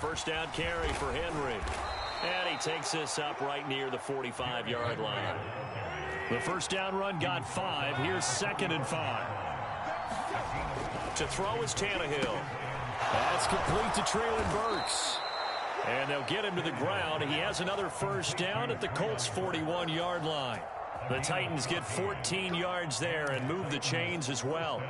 first down carry for Henry. And he takes this up right near the 45-yard line. The first down run got 5. Here's 2nd and 5. To throw is Tannehill. That's complete to Treylon Burks. And they'll get him to the ground. He has another first down at the Colts' 41-yard line. The Titans get 14 yards there and move the chains as well.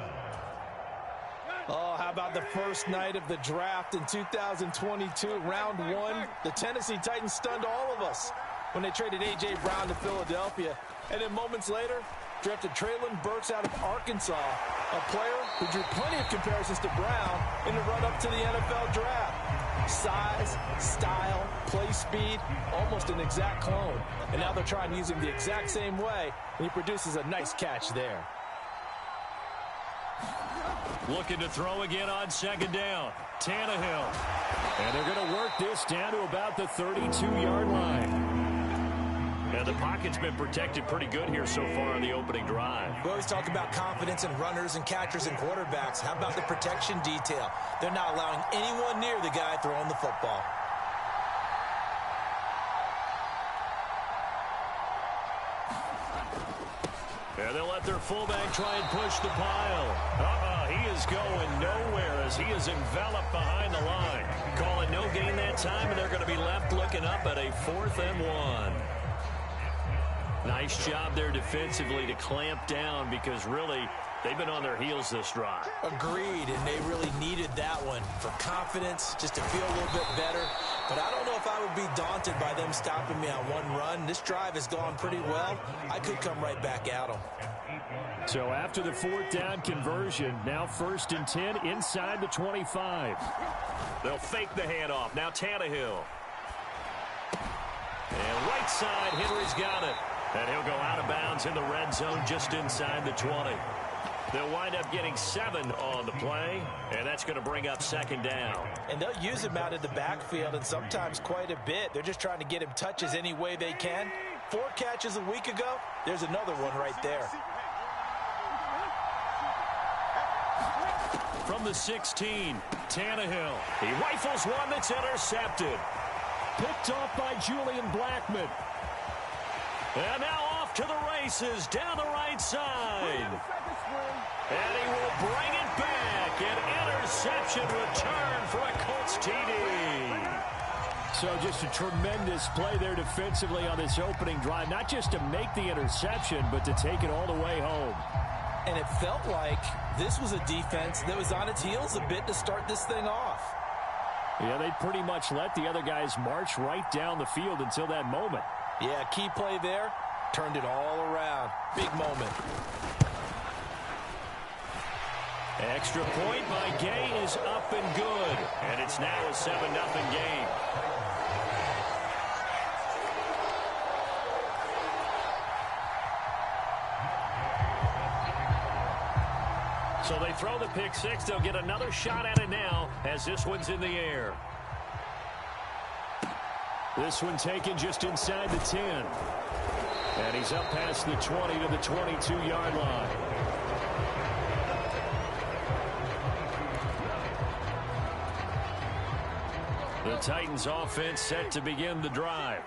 Oh, how about the first night of the draft in 2022, round 1? The Tennessee Titans stunned all of us when they traded A.J. Brown to Philadelphia. And then moments later, drafted Treylon Burks out of Arkansas, a player who drew plenty of comparisons to Brown in the run-up to the NFL draft. Size, style, play speed, almost an exact clone. And now they're trying to use him the exact same way, and he produces a nice catch there. Looking to throw again on 2nd down. Tannehill. And they're going to work this down to about the 32-yard line. And the pocket's been protected pretty good here so far on the opening drive. We always talk about confidence in runners and catchers and quarterbacks. How about the protection detail? They're not allowing anyone near the guy throwing the football. And they'll let their fullback try and push the pile. He is going nowhere as he is enveloped behind the line. Calling no gain that time, and they're going to be left looking up at a 4th and 1. Nice job there defensively to clamp down because really they've been on their heels this drive. Agreed, and they really needed that one for confidence, just to feel a little bit better. But I don't know if I would be daunted by them stopping me on one run. This drive has gone pretty well. I could come right back at them. So after the 4th down conversion, now 1st and 10 inside the 25. They'll fake the handoff. Now Tannehill. And right side, Henry's got it. And he'll go out of bounds in the red zone just inside the 20. They'll wind up getting 7 on the play, and that's going to bring up 2nd down. And they'll use him out in the backfield, and sometimes quite a bit. They're just trying to get him touches any way they can. 4 catches a week ago, there's another one right there. From the 16, Tannehill. He rifles one that's intercepted. Picked off by Julian Blackmon. And now off to the races down the right side. And he will bring it back. An interception return for a Colts TD. So just a tremendous play there defensively on this opening drive. Not just to make the interception, but to take it all the way home. And it felt like this was a defense that was on its heels a bit to start this thing off. Yeah, they pretty much let the other guys march right down the field until that moment. Yeah, key play there. Turned it all around. Big moment. Extra point by Gay is up and good. And it's now a 7-0 game. So they throw the pick six. They'll get another shot at it now as this one's in the air. This one taken just inside the 10. And he's up past the 20 to the 22-yard line. The Titans offense set to begin the drive.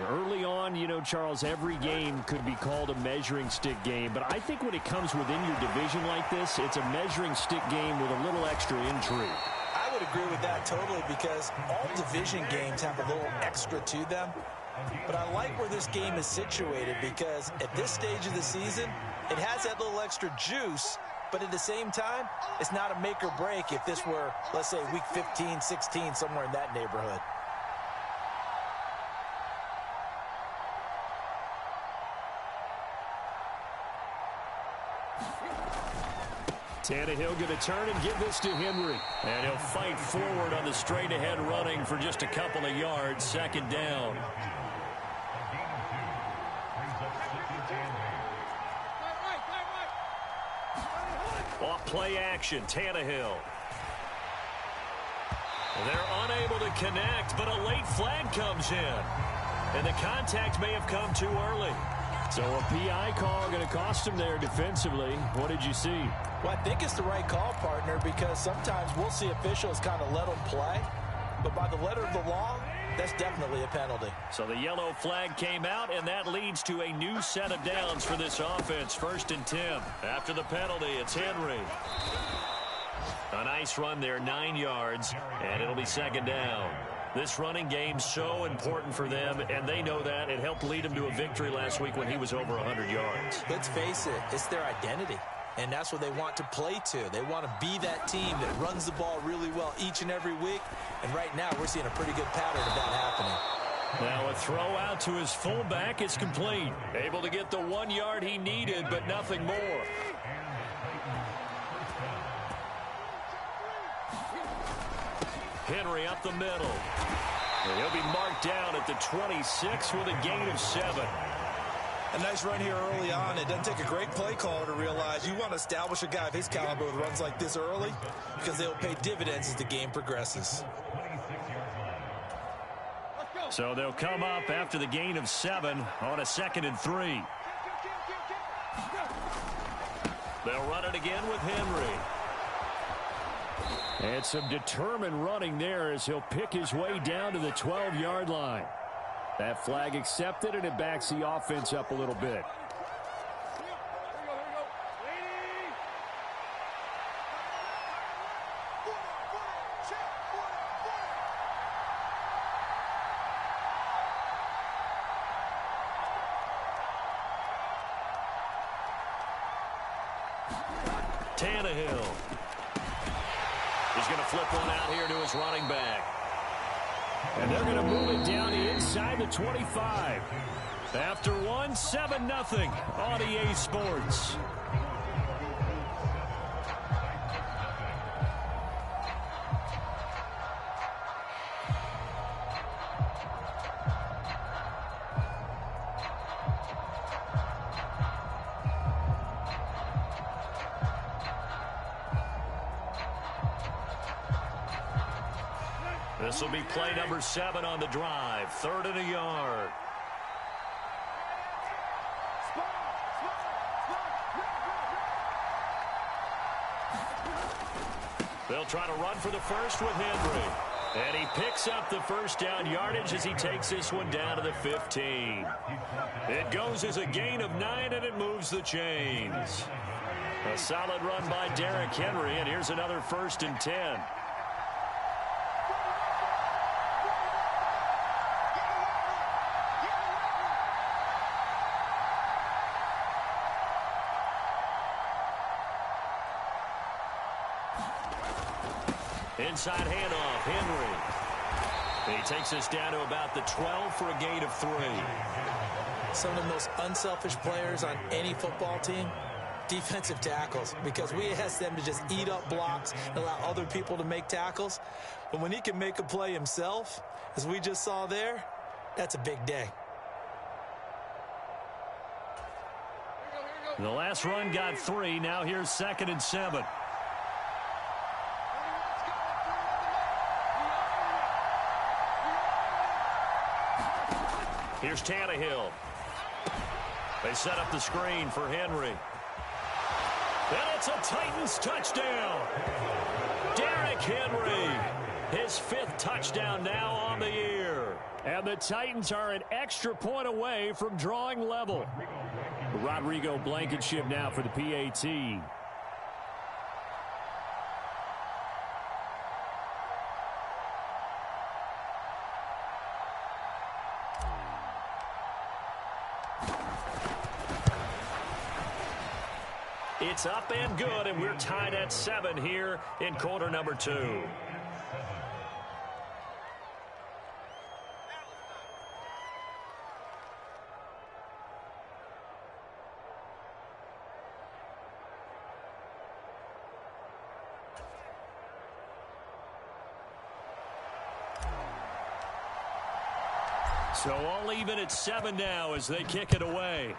Early on, you know, Charles, every game could be called a measuring stick game. But I think when it comes within your division like this, it's a measuring stick game with a little extra intrigue. I would agree with that totally because all division games have a little extra to them. But I like where this game is situated because at this stage of the season, it has that little extra juice. But at the same time, it's not a make or break if this were, let's say, week 15, 16, somewhere in that neighborhood. Tannehill going to turn and give this to Henry. And he'll fight forward on the straight-ahead running for just a couple of yards. 2nd down. Off play action, Tannehill. They're unable to connect, but a late flag comes in. And the contact may have come too early. So a PI call going to cost him there defensively. What did you see? Well, I think it's the right call, partner, because sometimes we'll see officials kind of let them play. but by the letter of the law, that's definitely a penalty. So the yellow flag came out, and that leads to a new set of downs for this offense. 1st and 10. After the penalty, it's Henry. A nice run there, 9 yards, and it'll be 2nd down. This running game's so important for them, and they know that. It helped lead them to a victory last week when he was over 100 yards. Let's face it, it's their identity, and that's what they want to play to. They want to be that team that runs the ball really well each and every week, and right now we're seeing a pretty good pattern of that happening. Now a throw out to his fullback is complete. Able to get the 1 yard he needed, but nothing more. Henry up the middle. And he'll be marked down at the 26 with a gain of 7. A nice run here early on. It doesn't take a great play caller to realize you want to establish a guy of his caliber with runs like this early because they'll pay dividends as the game progresses. So they'll come up after the gain of 7 on a 2nd and 3. They'll run it again with Henry. And some determined running there as he'll pick his way down to the 12-yard line. That flag accepted, and it backs the offense up a little bit. Tannehill. He's going to flip one out here to his running back. And they're going to move it down to inside the 25. After 7-0 on EA Sports. This will be play number 7 on the drive. 3rd and a yard. They'll try to run for the first with Henry. And he picks up the 1st down yardage as he takes this one down to the 15. It goes as a gain of 9, and it moves the chains. A solid run by Derrick Henry, and here's another 1st and 10. Inside handoff, Henry. He takes us down to about the 12 for a gain of 3. Some of the most unselfish players on any football team, defensive tackles, because we ask them to just eat up blocks and allow other people to make tackles. But when he can make a play himself, as we just saw there, that's a big day. The last run got 3. Now here's 2nd and 7. Here's Tannehill. They set up the screen for Henry. And it's a Titans touchdown. Derrick Henry, his 5th touchdown now on the year. And the Titans are an extra point away from drawing level. Rodrigo Blankenship now for the PAT. It's up and good, and we're tied at 7 here in quarter number 2. So all even at 7 now as they kick it away.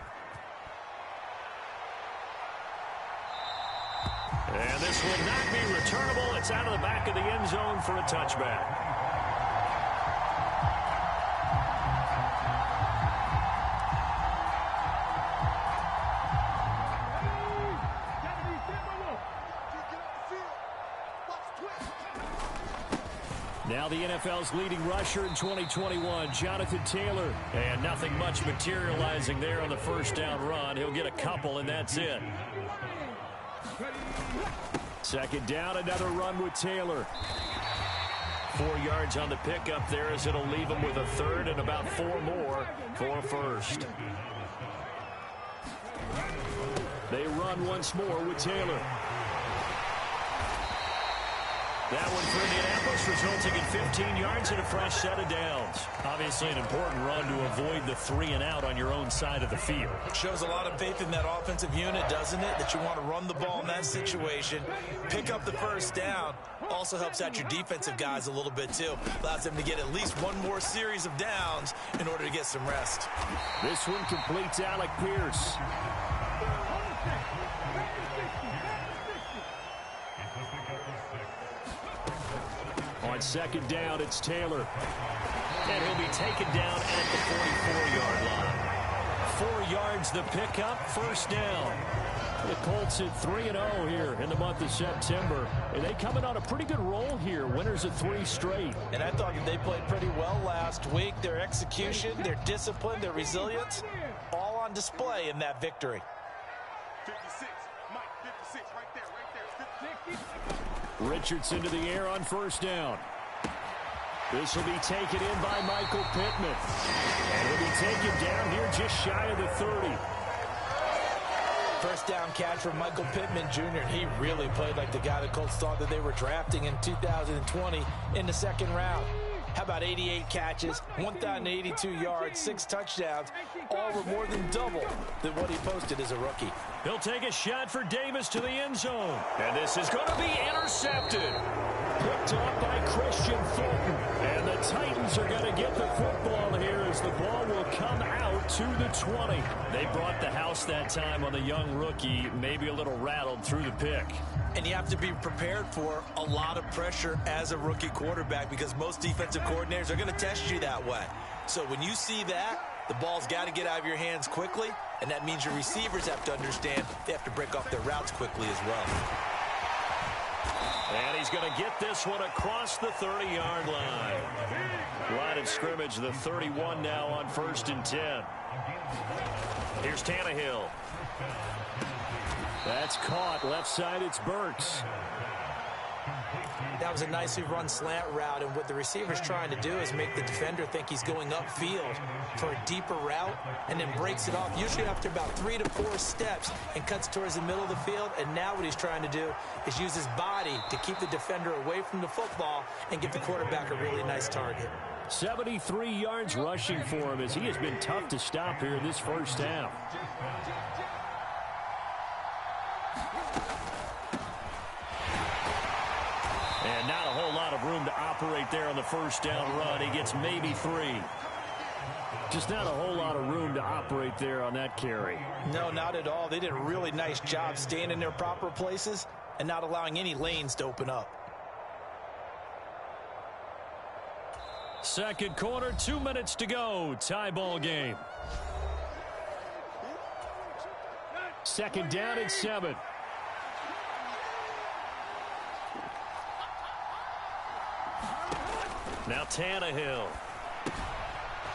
And this will not be returnable. It's out of the back of the end zone for a touchback. Now the NFL's leading rusher in 2021, Jonathan Taylor. And nothing much materializing there on the first down run. He'll get a couple, and that's it. Second down, another run with Taylor. 4 yards on the pickup there as it'll leave him with a third and about 4 more for a first. They run once more with Taylor. That one for Indianapolis, resulting in 15 yards and a fresh set of downs. Obviously an important run to avoid the 3 and out on your own side of the field. Shows a lot of faith in that offensive unit, doesn't it? That you want to run the ball in that situation. Pick up the first down. Also helps out your defensive guys a little bit, too. Allows them to get at least one more series of downs in order to get some rest. This one completes Alec Pierce. On second down, it's Taylor. And he'll be taken down at the 44-yard line. 4 yards the pickup, first down. The Colts at 3-0 here in the month of September. And they coming on a pretty good roll here. Winners of 3 straight. And I thought that they played pretty well last week. Their execution, their discipline, their resilience, all on display in that victory. 56, Mike, 56, right there, 56. Richardson to the air on first down. This will be taken in by Michael Pittman. And he'll be taken down here just shy of the 30. First down catch from Michael Pittman Jr. And he really played like the guy the Colts thought that they were drafting in 2020 in the second round. How about 88 catches, 1,082 yards, 6 touchdowns, all were more than double than what he posted as a rookie. He'll take a shot for Davis to the end zone. And this is going to be intercepted. Picked off by Christian Fulton. And the Titans are going to get the football here as the ball will come out to the 20. They brought the house that time on the young rookie, maybe a little rattled through the pick. And you have to be prepared for a lot of pressure as a rookie quarterback because most defensive coordinators are going to test you that way. So when you see that, the ball's got to get out of your hands quickly, and that means your receivers have to understand they have to break off their routes quickly as well. And he's going to get this one across the 30-yard line. Line of scrimmage, the 31 now on 1st and 10. Here's Tannehill. That's caught. Left side, it's Burks. That was a nicely run slant route, and what the receiver's trying to do is make the defender think he's going upfield for a deeper route and then breaks it off, usually after about 3 to 4 steps, and cuts towards the middle of the field. And now what he's trying to do is use his body to keep the defender away from the football and give the quarterback a really nice target. 73 yards rushing for him as he has been tough to stop here in this first half. And not a whole lot of room to operate there on the first down run. He gets maybe 3. Just not a whole lot of room to operate there on that carry. No, not at all. They did a really nice job staying in their proper places and not allowing any lanes to open up. Second quarter, 2 minutes to go. Tie ball game. Second down at 7. Now Tannehill.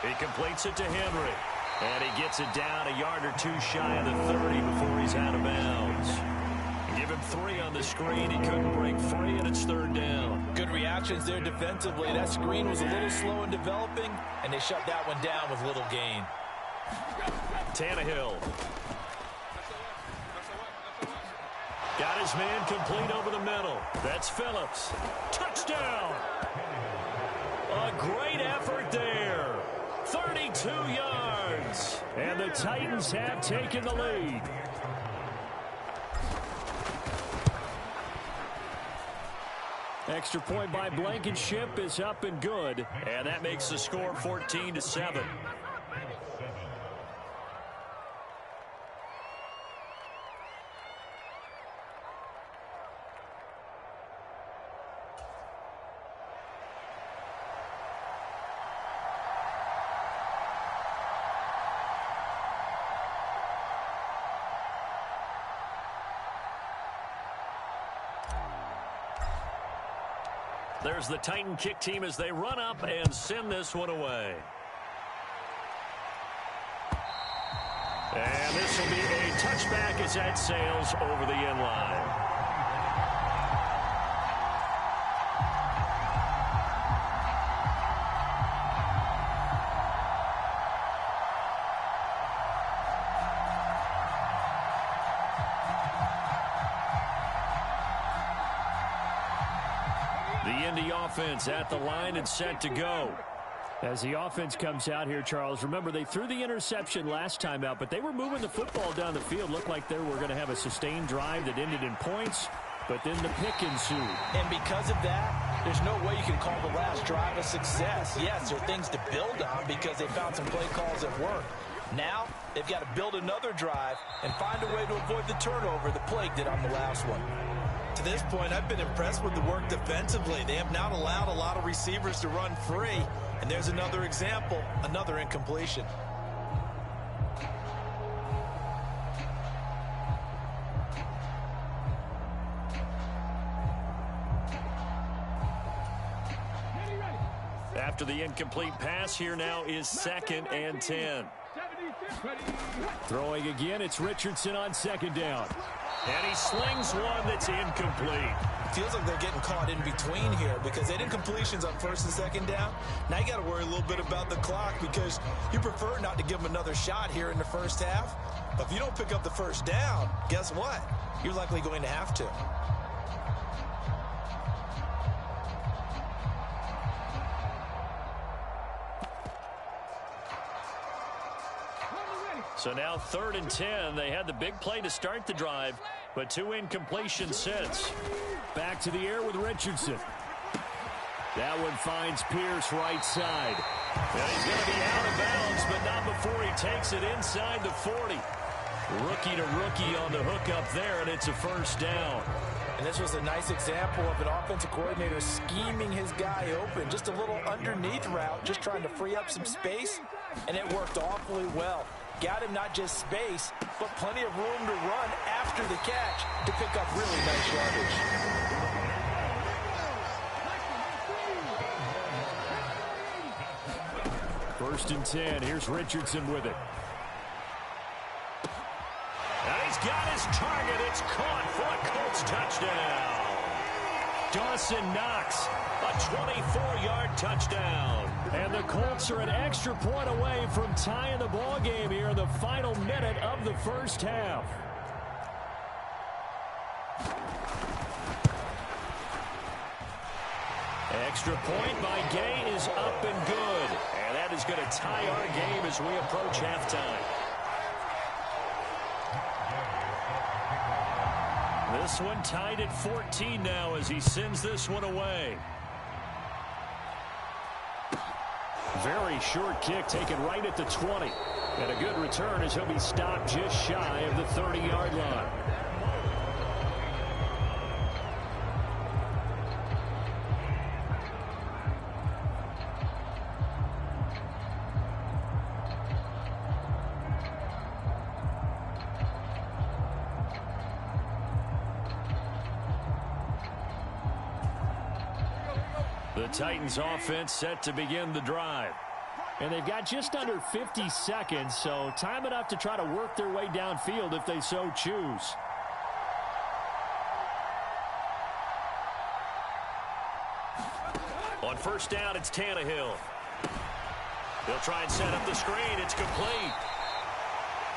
He completes it to Henry. And he gets it down a yard or 2 shy of the 30 before he's out of bounds. Give him 3 on the screen. He couldn't break free, and it's 3rd down. Good reactions there defensively. That screen was a little slow in developing, and they shut that one down with little gain. Tannehill. Got his man complete over the middle. That's Phillips. Touchdown! A great effort there. 32 yards. And the Titans have taken the lead. Extra point by Blankenship is up and good. And that makes the score 14-7. There's the Titan kick team as they run up and send this one away. And this will be a touchback as that sails over the end line. The Indy offense at the line and set to go. As the offense comes out here, Charles, remember they threw the interception last time out, but they were moving the football down the field. Looked like they were going to have a sustained drive that ended in points, but then the pick ensued. And because of that, there's no way you can call the last drive a success. Yes, there are things to build on because they found some play calls that work. Now, they've got to build another drive and find a way to avoid the turnover the Plague did on the last one. To this point, I've been impressed with the work defensively. They have not allowed a lot of receivers to run free. And there's another example, another incompletion. After the incomplete pass, here now is 2nd and 10. Throwing again, it's Richardson on 2nd down. And he slings one that's incomplete. Feels like they're getting caught in between here because they did completions on 1st and 2nd down. Now you got to worry a little bit about the clock because you prefer not to give them another shot here in the first half. But if you don't pick up the 1st down, guess what? You're likely going to have to. So now 3rd and 10. They had the big play to start the drive, but 2 incompletions since. Back to the air with Richardson. That one finds Pierce right side. And he's going to be out of bounds, but not before he takes it inside the 40. Rookie to rookie on the hook up there, and it's a 1st down. And this was a nice example of an offensive coordinator scheming his guy open. Just a little underneath route, just trying to free up some space, and it worked awfully well. Got him not just space, but plenty of room to run after the catch to pick up really nice yardage. First and 10. Here's Richardson with it. And he's got his target. It's caught for a Colts touchdown. Dawson Knox, a 24-yard touchdown. And the Colts are an extra point away from tying the ball game here in the final minute of the first half. Extra point by Gay is up and good. And that is going to tie our game as we approach halftime. This one tied at 14 now as he sends this one away. Very short kick taken right at the 20. And a good return as he'll be stopped just shy of the 30-yard line. The Titans offense set to begin the drive. And they've got just under 50 seconds, so time enough to try to work their way downfield if they so choose. On 1st down, it's Tannehill. He'll try and set up the screen. It's complete.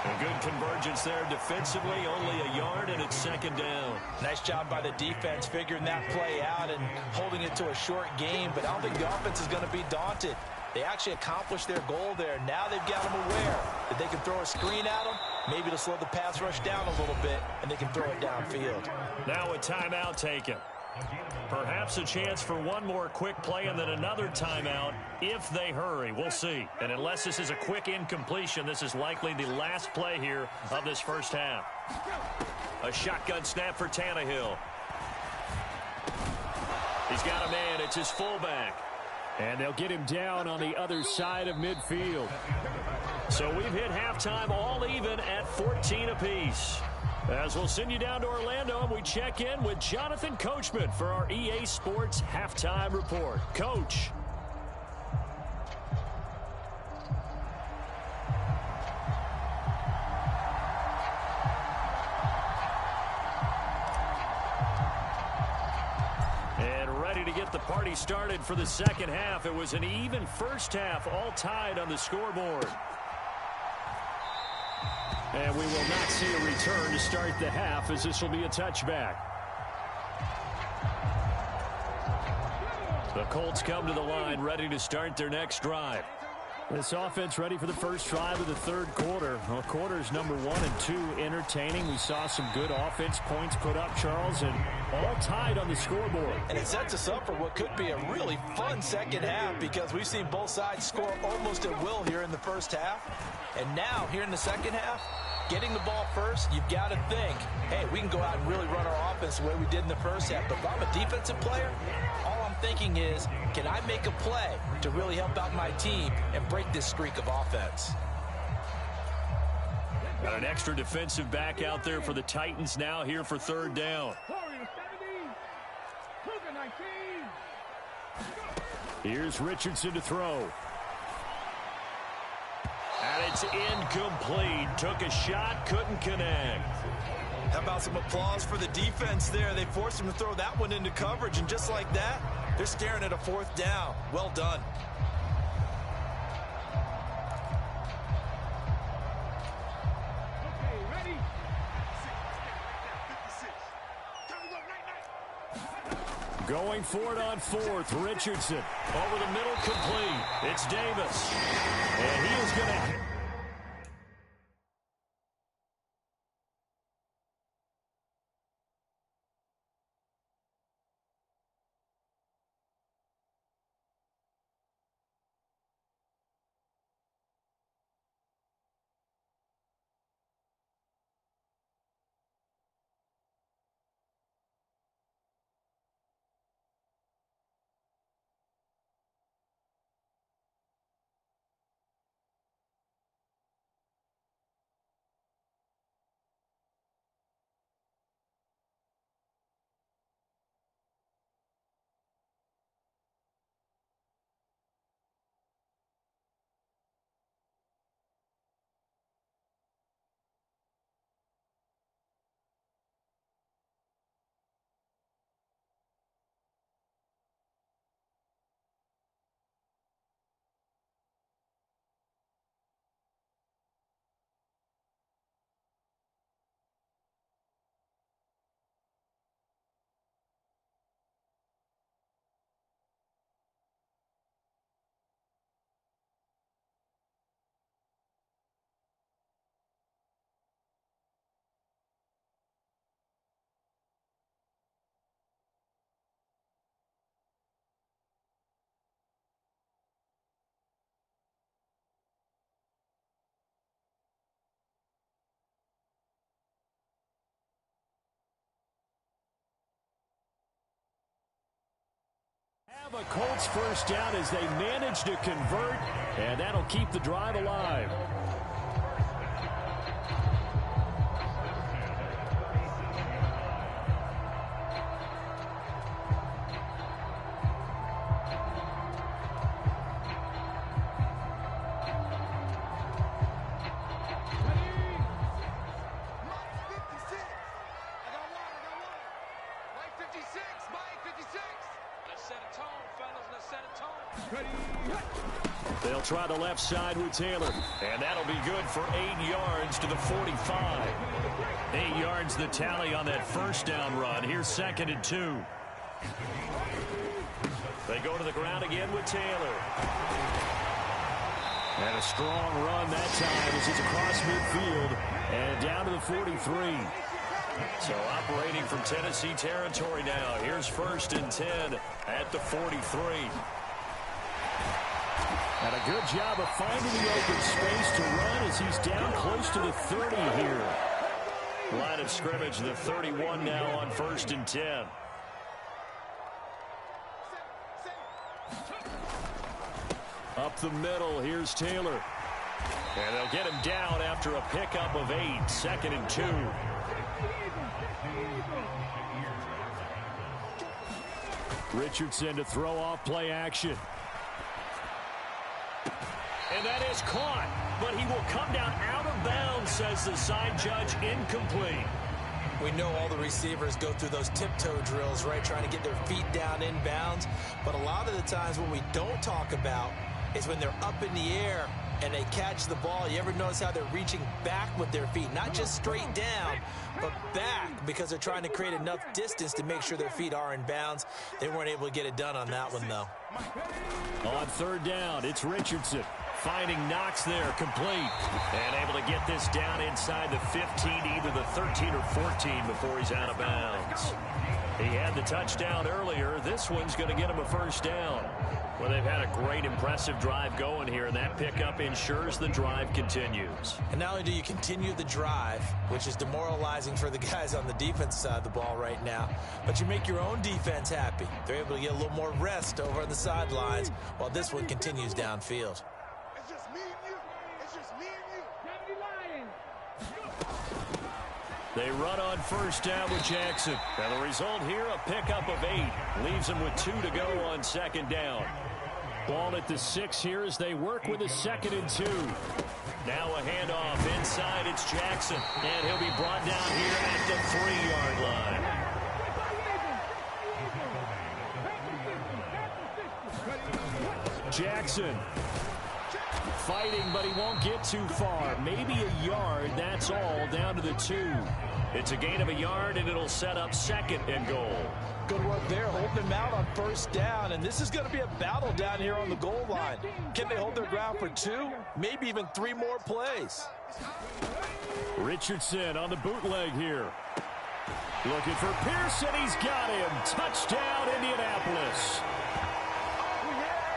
A good convergence there defensively, only a yard, and it's 2nd down. Nice job by the defense figuring that play out and holding it to a short game, but I don't think the offense is going to be daunted. They actually accomplished their goal there. Now they've got them aware that they can throw a screen at them, maybe to slow the pass rush down a little bit, and they can throw it downfield. Now a timeout taken. Perhaps a chance for one more quick play and then another timeout if they hurry. We'll see. And unless this is a quick incompletion, this is likely the last play here of this first half. A shotgun snap for Tannehill. He's got a man. It's his fullback. And they'll get him down on the other side of midfield. So we've hit halftime all even at 14 apiece. As we'll send you down to Orlando, and we check in with Jonathan Coachman for our EA Sports Halftime Report. Coach. And ready to get the party started for the second half. It was an even first half, all tied on the scoreboard. And we will not see a return to start the half, as this will be a touchback. The Colts come to the line, ready to start their next drive. This offense ready for the first drive of the third quarter. Well, quarters number 1 and 2 entertaining. We saw some good offense points put up, Charles, and all tied on the scoreboard. And it sets us up for what could be a really fun second half, because we've seen both sides score almost at will here in the first half. And now, here in the second half, getting the ball first, you've got to think, hey, we can go out and really run our offense the way we did in the first half. But if I'm a defensive player, all I'm thinking is, can I make a play to really help out my team and break this streak of offense? Got an extra defensive back out there for the Titans now here for third down. Here's Richardson to throw. And it's incomplete. Took a shot, couldn't connect. How about some applause for the defense there? They forced him to throw that one into coverage, and just like that, they're staring at a fourth down. Well done. Okay, ready? Going for it on fourth. Richardson over the middle, complete. It's Davis. And he is going to... Have a Colts first down as they manage to convert, and that'll keep the drive alive. They'll try the left side with Taylor, and that'll be good for 8 yards to the 45. 8 yards the tally on that first down run. Here's 2nd and 2. They go to the ground again with Taylor. And a strong run that time as he's across midfield and down to the 43. So operating from Tennessee territory now. Here's 1st and 10 at the 43. And a good job of finding the open space to run as he's down close to the 30 here. Line of scrimmage, the 31 now on 1st and 10. Up the middle, here's Taylor. And they'll get him down after a pickup of 8, 2nd and 2. Richardson to throw off play action. And that is caught, but he will come down out of bounds, says the side judge, incomplete. We know all the receivers go through those tiptoe drills, right, trying to get their feet down inbounds. But a lot of the times what we don't talk about is when they're up in the air and they catch the ball. You ever notice how they're reaching back with their feet? Not just straight down, but back, because they're trying to create enough distance to make sure their feet are in bounds. They weren't able to get it done on that one, though. On 3rd down, it's Richardson. Finding Knox there, complete. And able to get this down inside the 15, either the 13 or 14 before he's out of bounds. He had the touchdown earlier. This one's going to get him a 1st down. Well, they've had a great, impressive drive going here, and that pickup ensures the drive continues. And not only do you continue the drive, which is demoralizing for the guys on the defense side of the ball right now, but you make your own defense happy. They're able to get a little more rest over on the sidelines while this one continues downfield. It's just me and you. It's just me and you. They run on 1st down with Jackson. And the result here, a pickup of 8. Leaves them with 2 to go on 2nd down. Ball at the 6 here as they work with a 2nd and 2. Now a handoff inside. It's Jackson. And he'll be brought down here at the 3-yard line. Jackson fighting, but he won't get too far. Maybe a yard, that's all, down to the 2. It's a gain of a yard, and it'll set up 2nd and goal. Good work there, holding him out on 1st down, and this is going to be a battle down here on the goal line. Can they hold their ground for 2, maybe even 3 more plays? Richardson on the bootleg here. Looking for Pearson, he's got him. Touchdown, Indianapolis.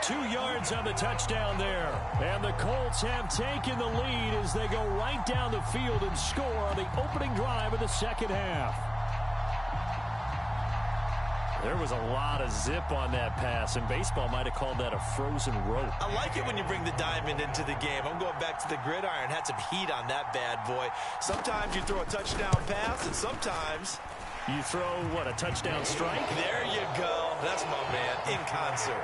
2 yards on the touchdown there. And the Colts have taken the lead as they go right down the field and score on the opening drive of the 2nd half. There was a lot of zip on that pass, and baseball might have called that a frozen rope. I like it when you bring the diamond into the game. I'm going back to the gridiron. Had some heat on that bad boy. Sometimes you throw a touchdown pass, and sometimes you throw, what, a touchdown strike? There you go. That's my man, in concert.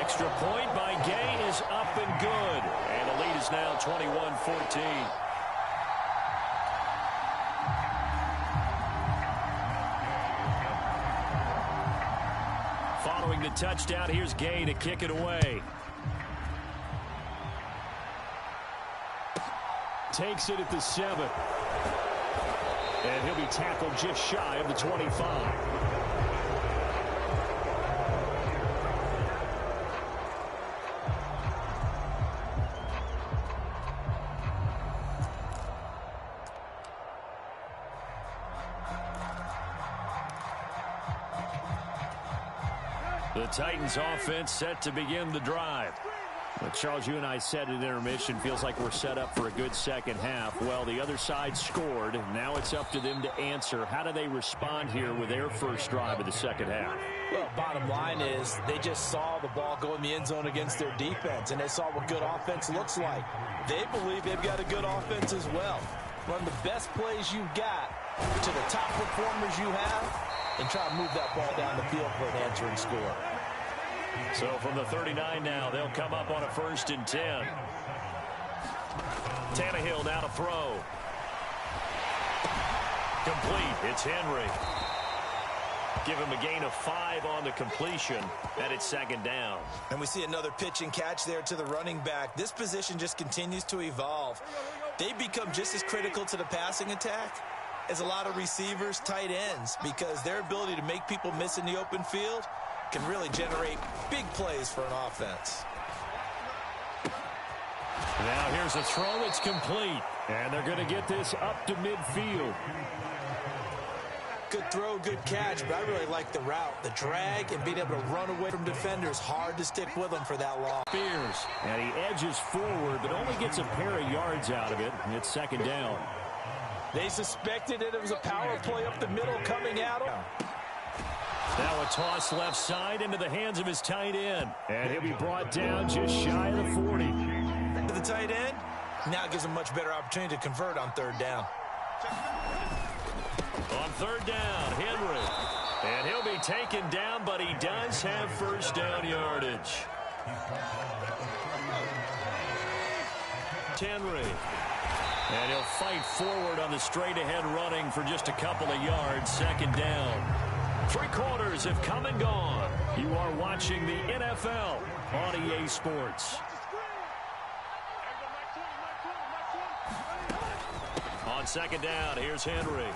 Extra point by Gay is up and good. And the lead is now 21-14. Following the touchdown, here's Gay to kick it away. Takes it at the 7. And he'll be tackled just shy of the 25. The Titans offense set to begin the drive. Well, Charles, you and I said at intermission, feels like we're set up for a good 2nd half. Well, the other side scored. Now it's up to them to answer. How do they respond here with their first drive of the 2nd half? Well, bottom line is they just saw the ball go in the end zone against their defense, and they saw what good offense looks like. They believe they've got a good offense as well. Run the best plays you've got to the top performers you have, and try to move that ball down the field for an answering score. So from the 39 now, they'll come up on a 1st and 10. Tannehill now to throw. Complete. It's Henry. Give him a gain of 5 on the completion, and it's 2nd down. And we see another pitch and catch there to the running back. This position just continues to evolve. They become just as critical to the passing attack as a lot of receivers, tight ends, because their ability to make people miss in the open field can really generate big plays for an offense. Now here's a throw that's complete, and they're going to get this up to midfield. Good throw, good catch, but I really like the route. The drag and being able to run away from defenders, hard to stick with them for that long. Spears, and he edges forward, but only gets a pair of yards out of it, and it's 2nd down. They suspected it was a power play up the middle coming at him. Now a toss left side into the hands of his tight end. And he'll be brought down just shy of the 40. the tight end. Now it gives him much better opportunity to convert on third down. On third down, Henry. And he'll be taken down, but he does have first down yardage. Henry. And he'll fight forward on the straight-ahead running for just a couple of yards. Second down. 3 quarters have come and gone. You are watching the NFL on EA Sports. On second down, here's Henry.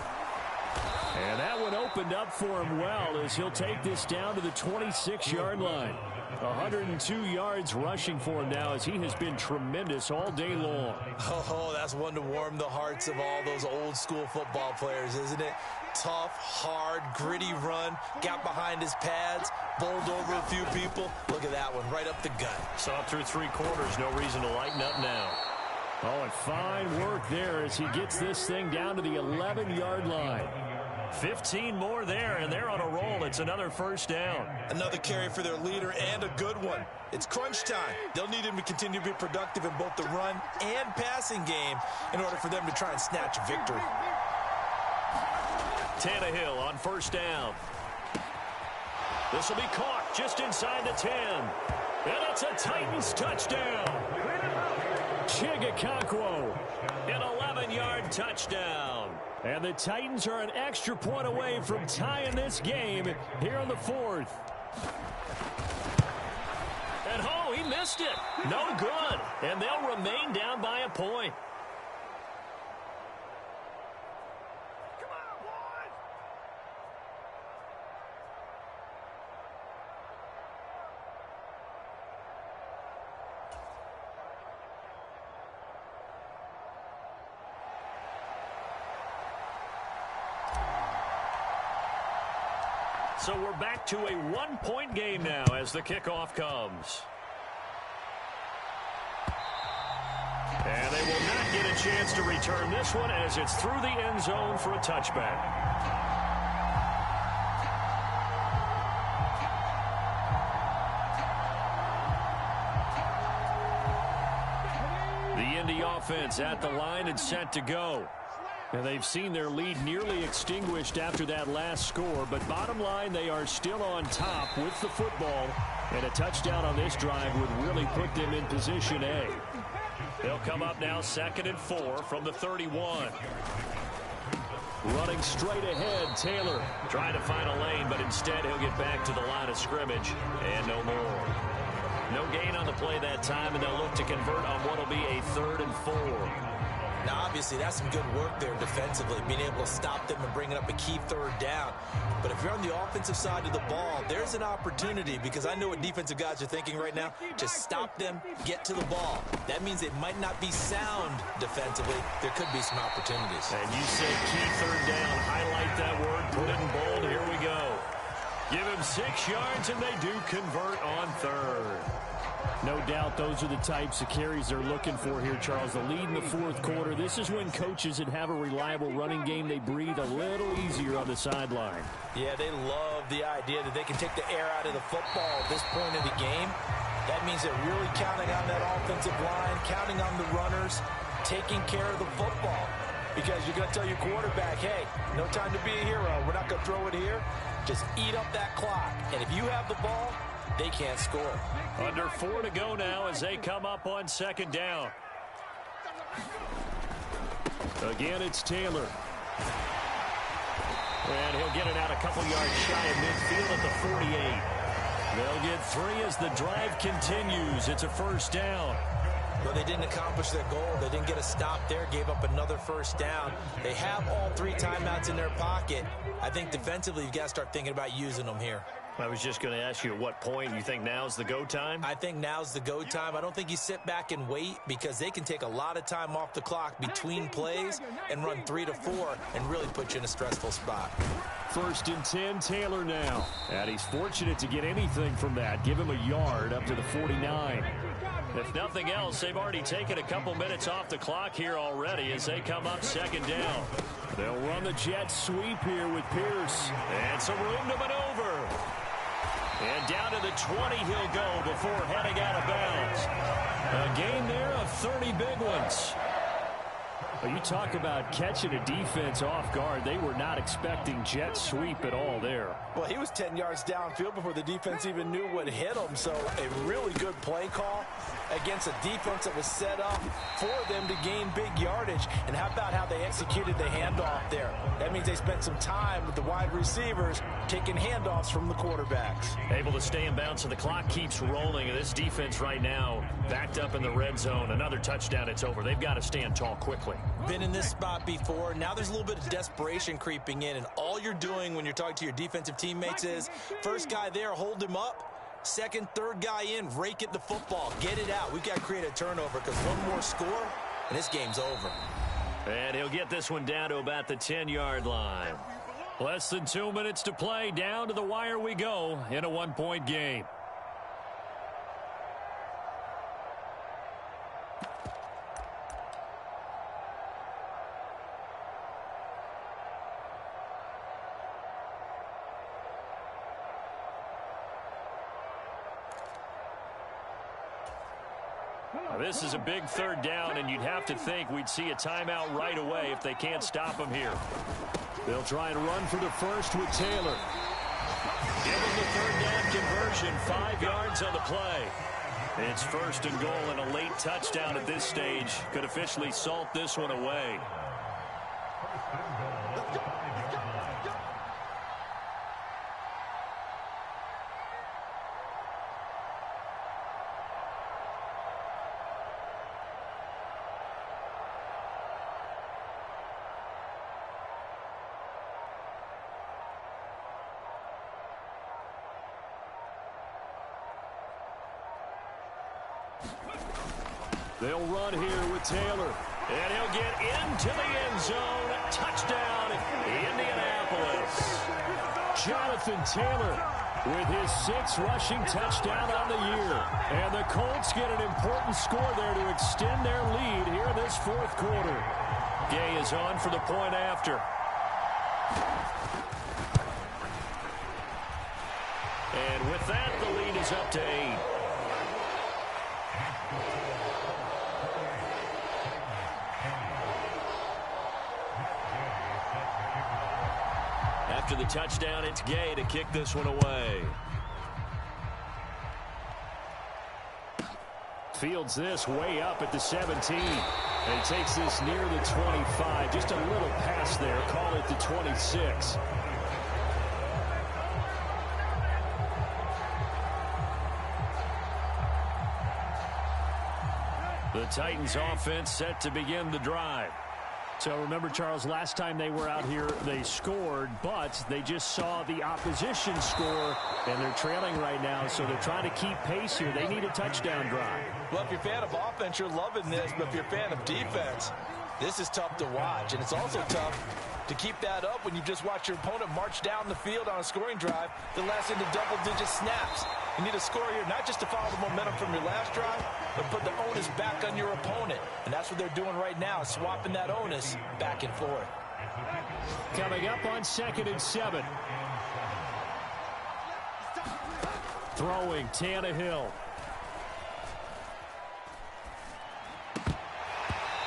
And that one opened up for him well as he'll take this down to the 26-yard line. 102 yards rushing for him now as he has been tremendous all day long. Oh, that's one to warm the hearts of all those old-school football players, isn't it? Tough, hard, gritty run, got behind his pads, bowled over a few people. Look at that one, right up the gut. Saw through 3 quarters, no reason to lighten up now. Oh, and fine work there as he gets this thing down to the 11-yard line. 15 more there, and they're on a roll. It's another first down. Another carry for their leader, and a good one. It's crunch time. They'll need him to continue to be productive in both the run and passing game in order for them to try and snatch a victory. Tannehill on first down. This will be caught just inside the 10. And it's a Titans touchdown. Chigakonkwo. An 11-yard touchdown. And the Titans are an extra point away from tying this game here in the 4th. And oh, he missed it. No good. And they'll remain down by a point. So we're back to a 1-point game now as the kickoff comes. And they will not get a chance to return this one as it's through the end zone for a touchback. The Indy offense at the line and set to go. And they've seen their lead nearly extinguished after that last score. But bottom line, they are still on top with the football. And a touchdown on this drive would really put them in position A. They'll come up now 2nd and 4 from the 31. Running straight ahead, Taylor. Trying to find a lane, but instead he'll get back to the line of scrimmage. And no more. No gain on the play that time, and they'll look to convert on what will be a 3rd and 4. Now, obviously, that's some good work there defensively, being able to stop them and bringing up a key 3rd down. But if you're on the offensive side of the ball, there's an opportunity, because I know what defensive guys are thinking right now. Just stop them, get to the ball. That means it might not be sound defensively. There could be some opportunities. And you said key 3rd down. Highlight that word, put it in bold. Here we go. Give him 6 yards, and they do convert on 3rd. No doubt those are the types of carries they're looking for here, Charles. The lead in the 4th quarter. This is when coaches that have a reliable running game, they breathe a little easier on the sideline. Yeah, they love the idea that they can take the air out of the football at this point of the game. That means they're really counting on that offensive line, counting on the runners, taking care of the football. Because you're going to tell your quarterback, hey, no time to be a hero. We're not going to throw it here. Just eat up that clock. And if you have the ball, they can't score. Under 4 to go now as they come up on 2nd down. Again, it's Taylor. And he'll get it out a couple yards shy of midfield at the 48. They'll get 3 as the drive continues. It's a 1st down. Well, they didn't accomplish their goal. They didn't get a stop there, gave up another 1st down. They have all 3 timeouts in their pocket. I think defensively you've got to start thinking about using them here. I was just going to ask you at what point you think now's the go time? I think now's the go time. I don't think you sit back and wait, because they can take a lot of time off the clock between plays and run 3 to 4 and really put you in a stressful spot. 1st and 10, Taylor now. And he's fortunate to get anything from that. Give him a yard up to the 49. If nothing else, they've already taken a couple minutes off the clock here already as they come up 2nd down. They'll run the jet sweep here with Pierce. And some room to maneuver. And down to the 20 he'll go before heading out of bounds. A gain there of 30 big ones. Well, you talk about catching a defense off guard. They were not expecting jet sweep at all there. Well, he was 10 yards downfield before the defense even knew what hit him. So a really good play call against a defense that was set up for them to gain big yardage. And how about how they executed the handoff there? That means they spent some time with the wide receivers taking handoffs from the quarterbacks. Able to stay in bounds, so the clock keeps rolling. And this defense right now backed up in the red zone. Another touchdown, it's over. They've got to stand tall quickly. Been in this spot before. Now there's a little bit of desperation creeping in. And all you're doing when you're talking to your defensive teammates is first guy there, hold him up. Second, third guy in, rake at the football. Get it out. We've got to create a turnover because one more score, and this game's over. And he'll get this one down to about the 10-yard line. Less than 2 minutes to play. Down to the wire we go in a one-point game. This is a big third down, and you'd have to think we'd see a timeout right away if they can't stop him here. They'll try and run for the first with Taylor. Give him the third down conversion, 5 yards on the play. It's first and goal and a late touchdown at this stage. Could officially salt this one away. They'll run here with Taylor. And he'll get into the end zone. Touchdown, Indianapolis. Jonathan Taylor with his 6th rushing touchdown on the year. And the Colts get an important score there to extend their lead here in this fourth quarter. Gay is on for the point after. And with that, the lead is up to 8. After the touchdown, it's Gay to kick this one away. Fields this way up at the 17. And he takes this near the 25. Just a little pass there. Call it the 26. The Titans offense set to begin the drive. So remember, Charles, last time they were out here, they scored, but they just saw the opposition score, and they're trailing right now, so they're trying to keep pace here. They need a touchdown drive. Well, if you're a fan of offense, you're loving this, but if you're a fan of defense, this is tough to watch, and it's also tough to keep that up when you just watch your opponent march down the field on a scoring drive that lasts into double-digit snaps. You need a score here, not just to follow the momentum from your last drive, but put the onus back on your opponent. And that's what they're doing right now, swapping that onus back and forth. Coming up on 2nd and 7. Throwing, Tannehill.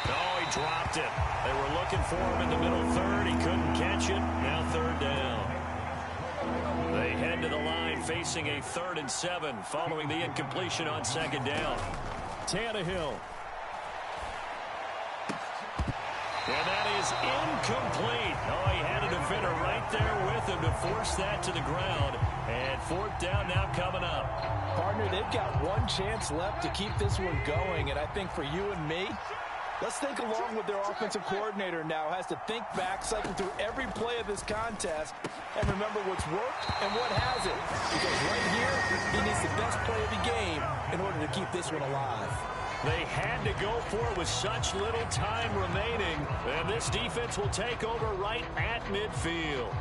Oh, he dropped it. They were looking for him in the middle third. He couldn't catch it. Now third down. They head to the line facing a 3rd and 7 following the incompletion on 2nd down. Tannehill. And that is incomplete. Oh, he had a defender right there with him to force that to the ground. And 4th down now coming up. Partner, they've got one chance left to keep this one going. And I think for you and me, let's think along with their offensive coordinator now. Has to think back, cycle through every play of this contest, and remember what's worked and what hasn't. Because right here, he needs the best play of the game in order to keep this one alive. They had to go for it with such little time remaining. And this defense will take over right at midfield.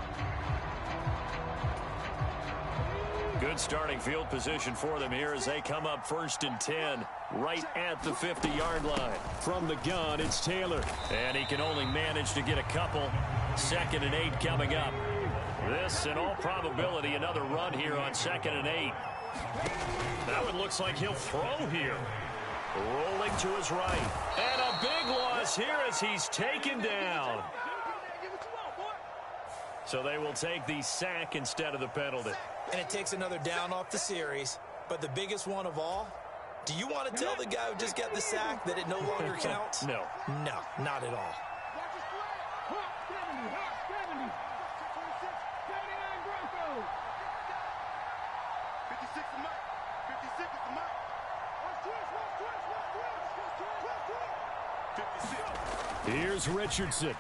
Good starting field position for them here as they come up 1st and 10 right at the 50-yard line. From the gun, it's Taylor. And he can only manage to get a couple. 2nd and 8 coming up. This, in all probability, another run here on 2nd and 8. That one looks like he'll throw here. Rolling to his right. And a big loss here as he's taken down. So they will take the sack instead of the penalty. And it takes another down off the series. But the biggest one of all, do you want to tell the guy who just got the sack that it no longer counts? No. No, not at all. Here's Richardson.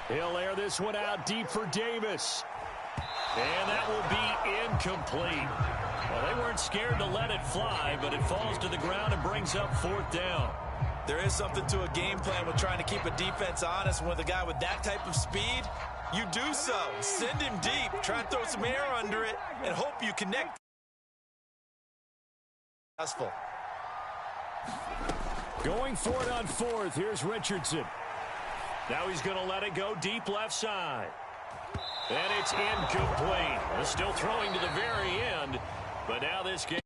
He'll air this one out deep for Davis. And that will be incomplete. Well, they weren't scared to let it fly, but it falls to the ground and brings up 4th down. There is something to a game plan with trying to keep a defense honest. And with a guy with that type of speed, you do so. Send him deep. Try and throw some air under it and hope you connect. Successful. Going for it on 4th. Here's Richardson. Now he's going to let it go deep left side. And it's incomplete. Still throwing to the very end. But now this game